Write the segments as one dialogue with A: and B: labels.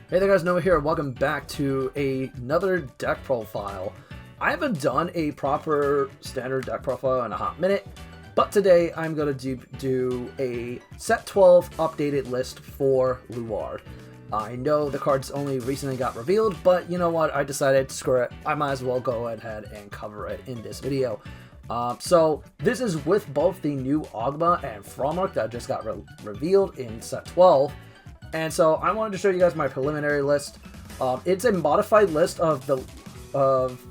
A: Hey there guys, Noah here, welcome back to another deck profile. I haven't done a proper standard deck profile in a hot minute, but today I'm going to do a set 12 updated list for Luard. I know the cards only recently got revealed, but you know what, I decided, screw it, I might as well go ahead and cover it in this video. So this is with both the new Ogma and Frommark that just got revealed in set 12. And so I wanted to show you guys my preliminary list. It's a modified list of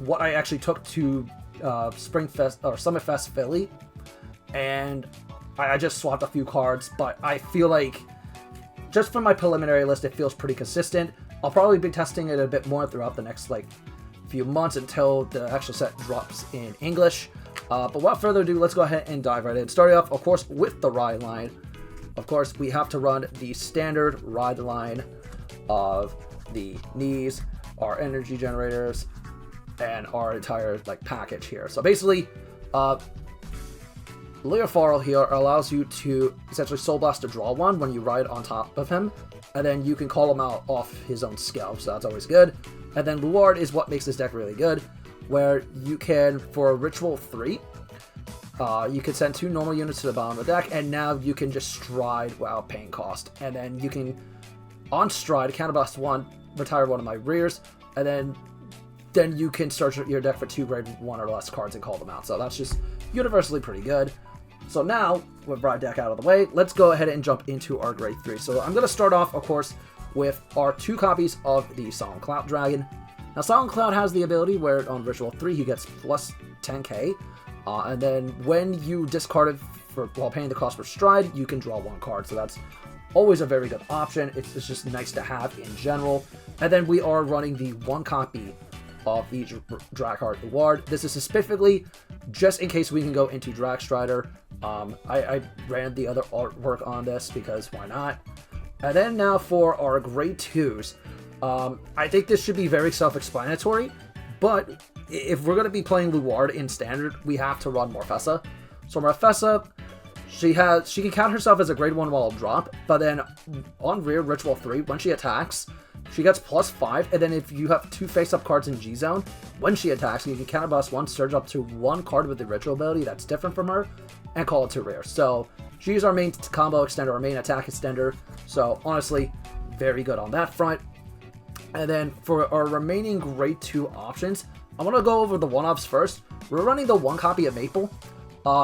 A: what I actually took to Summerfest Philly, and I just swapped a few cards. But I feel like just from my preliminary list, it feels pretty consistent. I'll probably be testing it a bit more throughout the next few months until the actual set drops in English. But without further ado, let's go ahead and dive right in. Starting off, of course, with the ride line. Of course, we have to run the standard ride line of the knees, our energy generators, and our entire package here. So basically, Luard here allows you to essentially Soul Blast to draw one when you ride on top of him, and then you can call him out off his own skill, so that's always good. And then Luard is what makes this deck really good, where you can, for Ritual 3, you can send 2 normal units to the bottom of the deck, and now you can just stride without paying cost. And then you can, on stride, counterblast 1, retire one of my rears, and then you can search your deck for 2 grade 1 or less cards and call them out. So that's just universally pretty good. So now, with Ride deck out of the way, let's go ahead and jump into our grade 3. So I'm going to start off, of course, with our 2 copies of the Solemn Cloud Dragon. Now, Solemn Cloud has the ability where on Ritual 3 he gets plus 10k. And then when you discard it while paying the cost for stride, you can draw 1 card. So that's always a very good option. It's just nice to have in general. And then we are running the 1 copy of the Dragheart Luard. This is specifically just in case we can go into Drag Strider. I ran the other artwork on this because why not? And then now for our grade 2s. I think this should be very self-explanatory, but if we're going to be playing Luard in standard, we have to run Morfessa. So Morfessa, she can count herself as a grade 1 while drop, but then on rear Ritual 3, when she attacks, she gets plus 5, and then if you have 2 face-up cards in G-Zone, when she attacks, you can counterblast 1, surge up to 1 card with the Ritual ability that's different from her, and call it to rear. So she's our main combo extender, our main attack extender, so honestly, very good on that front. And then for our remaining grade 2 options, I want to go over the one-offs first. We're running the 1 copy of Maple.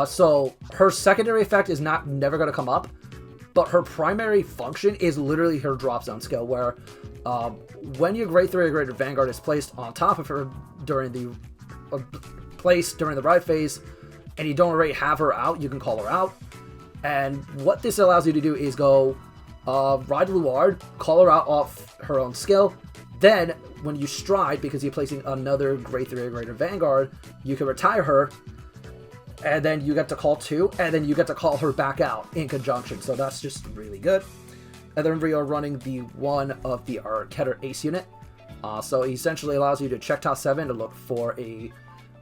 A: So her secondary effect is never going to come up, but her primary function is literally her drop zone skill, where when your grade 3 or greater Vanguard is placed on top of her during the ride phase, and you don't already have her out, you can call her out. And what this allows you to do is go ride Luard, call her out off her own skill. Then, when you stride, because you're placing another grade 3 or greater Vanguard, you can retire her, and then you get to call 2, and then you get to call her back out in conjunction. So that's just really good. And then we are running the 1 of the Keter Ace unit. So it essentially allows you to check top 7 to look for a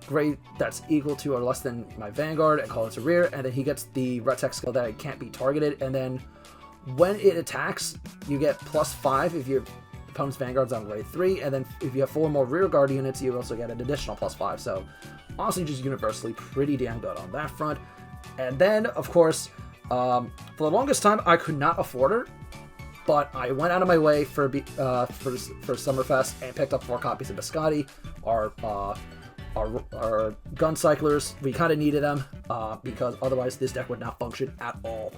A: grade that's equal to or less than my Vanguard and call it to rear, and then he gets the red tech skill that it can't be targeted, and then when it attacks, you get plus 5 if your opponent's Vanguard's on grade 3, and then if you have 4 more rear guard units, you also get an additional plus 5. So honestly, just universally pretty damn good on that front. And then, of course, for the longest time, I could not afford her, but I went out of my way for Summerfest and picked up 4 copies of Biscotti, our gun cyclers. We kind of needed them because otherwise this deck would not function at all.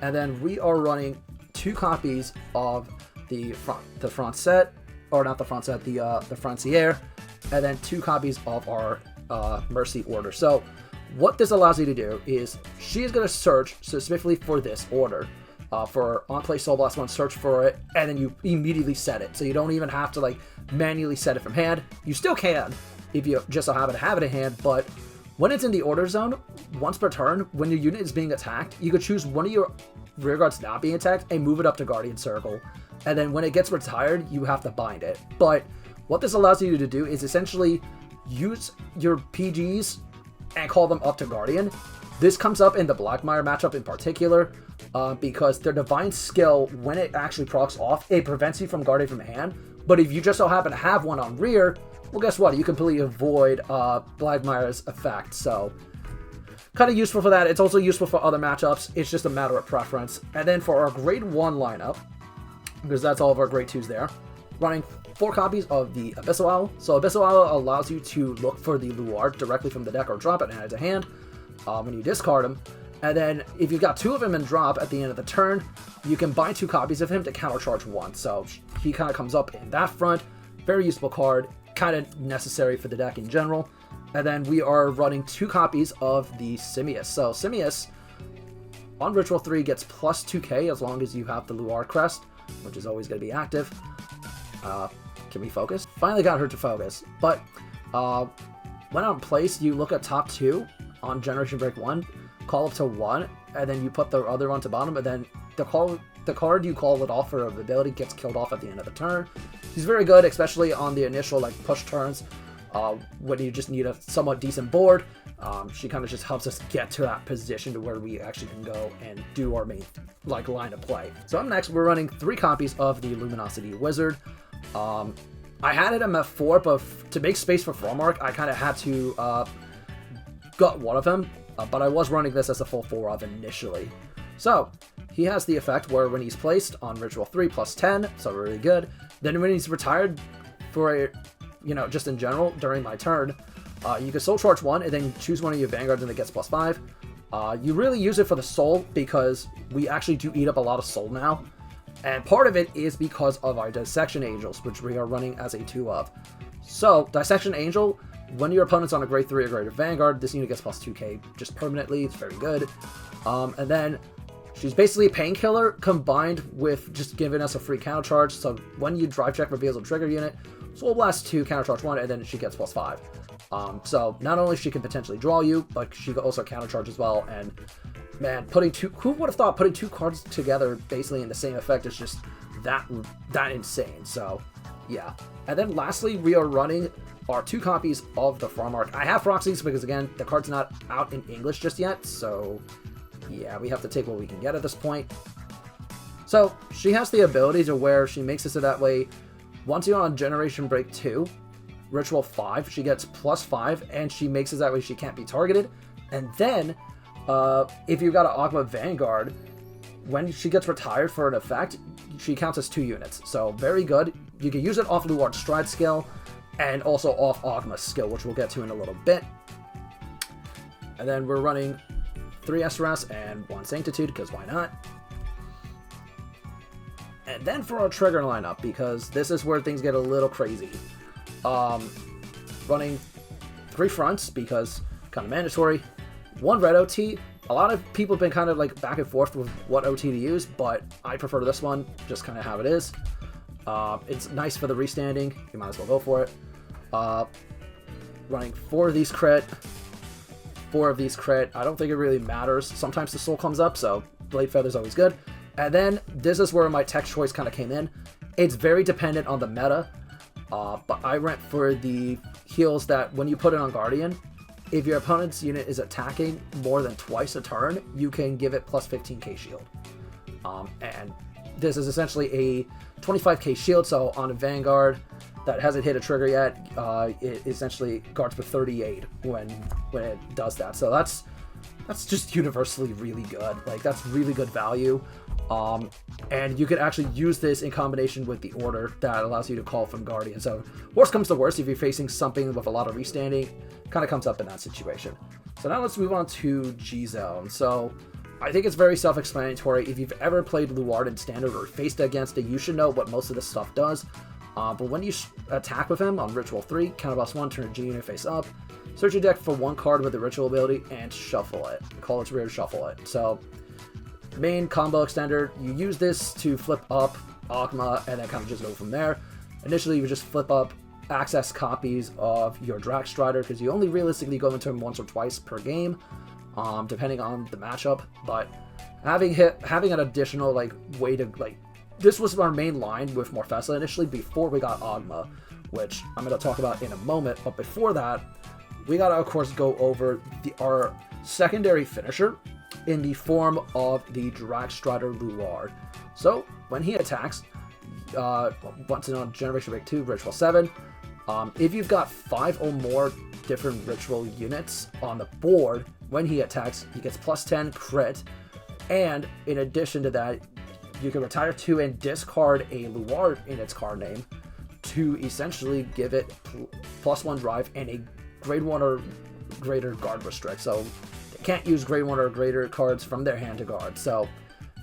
A: And then we are running 2 copies of the Francière, and then 2 copies of our Mercy Order. So what this allows you to do is she is going to search specifically for this order. For on-play Soul Blast 1, search for it, and then you immediately set it. So you don't even have to manually set it from hand. You still can if you just so happen to have it in hand, but when it's in the order zone, once per turn, when your unit is being attacked, you could choose one of your rear guards not being attacked and move it up to Guardian Circle. And then when it gets retired, you have to bind it. But what this allows you to do is essentially use your PGs and call them up to Guardian. This comes up in the Blackmire matchup in particular, because their divine skill, when it actually procs off, it prevents you from guarding from hand. But if you just so happen to have one on rear, well, guess what? You completely avoid Blagmire's effect. So kind of useful for that. It's also useful for other matchups. It's just a matter of preference. And then for our grade 1 lineup, because that's all of our grade 2s there, running 4 copies of the Abyssal Owl. So Abyssal Owl allows you to look for the Luard directly from the deck or drop it and add it to hand when you discard him. And then if you've got 2 of him in drop at the end of the turn, you can buy 2 copies of him to countercharge 1. So he kind of comes up in that front. Very useful card, kind of necessary for the deck in general. And then we are running 2 copies of the Simius. So Simius, on Ritual 3, gets plus 2k as long as you have the Luard crest, which is always going to be active. Can we focus? Finally got her to focus. But when on place, you look at top 2 on Generation Break 1, call up to 1, and then you put the other one to bottom, and then the card you call it off for an ability gets killed off at the end of the turn. She's very good, especially on the initial push turns, when you just need a somewhat decent board. She kind of just helps us get to that position to where we actually can go and do our main line of play. So up next, we're running 3 copies of the Luminosity Wizard. I had it in F4, but to make space for Frommark, I kind of had to gut one of them. But I was running this as a full 4 of initially. So, he has the effect where when he's placed on Ritual 3 plus 10, so really good. Then when he's retired for just in general, during my turn, you can soul charge 1 and then choose one of your vanguards and it gets plus 5. You really use it for the soul because we actually do eat up a lot of soul now. And part of it is because of our Dissection Angels, which we are running as a 2 of. So, Dissection Angel, when your opponent's on a grade 3 or greater Vanguard, this unit gets plus 2k just permanently. It's very good. And then she's basically a painkiller combined with just giving us a free counter charge. So when you drive check reveals a trigger unit, Soul Blast 2, counter charge 1, and then she gets plus 5. So not only she can potentially draw you, but she can also counter charge as well. And man, who would have thought putting 2 cards together basically in the same effect is just that insane. So yeah. And then lastly, we are running are 2 copies of the Frommark. I have Froxies because, again, the card's not out in English just yet, so yeah, we have to take what we can get at this point. So, she has the ability to where she makes it so that way, once you're on Generation Break 2, Ritual 5, she gets plus 5, and she makes it that way she can't be targeted. And then, if you've got an Ogma Vanguard, when she gets retired for an effect, she counts as 2 units. So, very good. You can use it off Luard's Stride skill, and also off Ogma's skill, which we'll get to in a little bit. And then we're running 3 SRS and 1 Sanctitude, because why not? And then for our trigger lineup, because this is where things get a little crazy. Running 3 fronts, because kind of mandatory. 1 red OT. A lot of people have been kind of back and forth with what OT to use, but I prefer this one, just kind of how it is. It's nice for the restanding. You might as well go for it. Running 4 of these crit, 4 of these crit. I don't think it really matters. Sometimes the soul comes up, so Blade Feather's always good. And then this is where my tech choice kind of came in. It's very dependent on the meta, but I went for the heals that when you put it on Guardian, if your opponent's unit is attacking more than twice a turn, you can give it plus 15k shield. And this is essentially a 25k shield, so on a Vanguard that hasn't hit a trigger yet, it essentially guards for 38 when it does that. So that's just universally really good. That's really good value. And you could actually use this in combination with the order that allows you to call from Guardian. So worst comes to worst, if you're facing something with a lot of restanding, kind of comes up in that situation. So now let's move on to G-Zone. So I think it's very self-explanatory. If you've ever played Luard in Standard or faced against it, you should know what most of this stuff does. But when you attack with him on Ritual 3, counterboss 1, turn G unit face up, search your deck for 1 card with the Ritual ability, and shuffle it. Call its rear to shuffle it. So, main combo extender, you use this to flip up Ogma, and then kind of just go from there. Initially, you just flip up access copies of your Drag Strider, because you only realistically go into him once or twice per game, depending on the matchup. But having an additional way to this was our main line with Morfessa initially before we got Ogma, which I'm going to talk about in a moment. But before that, we got to, of course, go over our secondary finisher in the form of the Dragstrider Luard. So when he attacks, once in on Generation Break 2, Ritual 7, if you've got 5 or more different ritual units on the board, when he attacks, he gets plus 10 crit, and in addition to that, you can retire 2 and discard a Luard in its card name to essentially give it plus 1 drive and a grade 1 or greater guard restrict. So they can't use grade 1 or greater cards from their hand to guard. So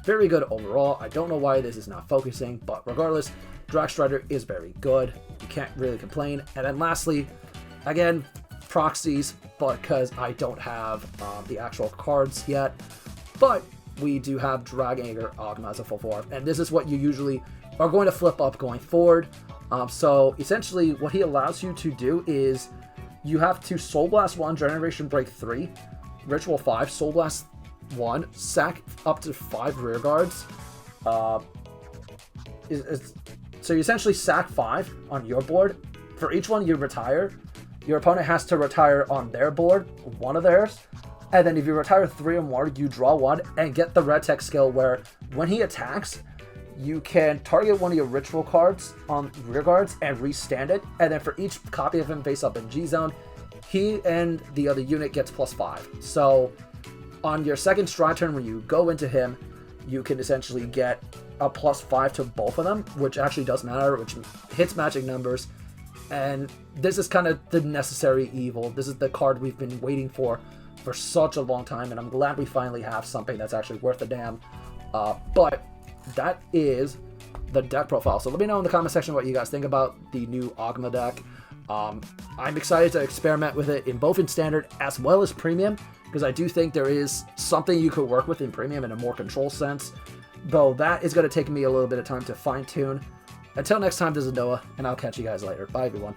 A: very good overall. I don't know why this is not focusing, but regardless, Dragstrider is very good. You can't really complain. And then lastly, again, proxies, but because I don't have the actual cards yet, but we do have Dragnager as a full form, and this is what you usually are going to flip up going forward. So essentially what he allows you to do is you have to Soul Blast 1, Generation Break 3, Ritual 5, Soul Blast 1, sack up to 5 rear guards. So you essentially sack 5 on your board. For each one you retire, your opponent has to retire on their board, one of theirs. And then if you retire 3 or more, you draw 1 and get the red text skill where when he attacks, you can target one of your ritual cards on rear guards and restand it. And then for each copy of him face up in G zone, he and the other unit gets plus 5. So on your second stride turn when you go into him, you can essentially get a plus 5 to both of them, which actually does matter, which hits magic numbers. And this is kind of the necessary evil. This is the card we've been waiting for such a long time, and I'm glad we finally have something that's actually worth a damn. But that is the deck profile. So let me know in the comment section what you guys think about the new Agma deck. I'm excited to experiment with it in both in standard as well as premium, because I do think there is something you could work with in premium in a more control sense, though that is going to take me a little bit of time to fine tune. Until next time, this is Noah, and I'll catch you guys later. Bye, everyone.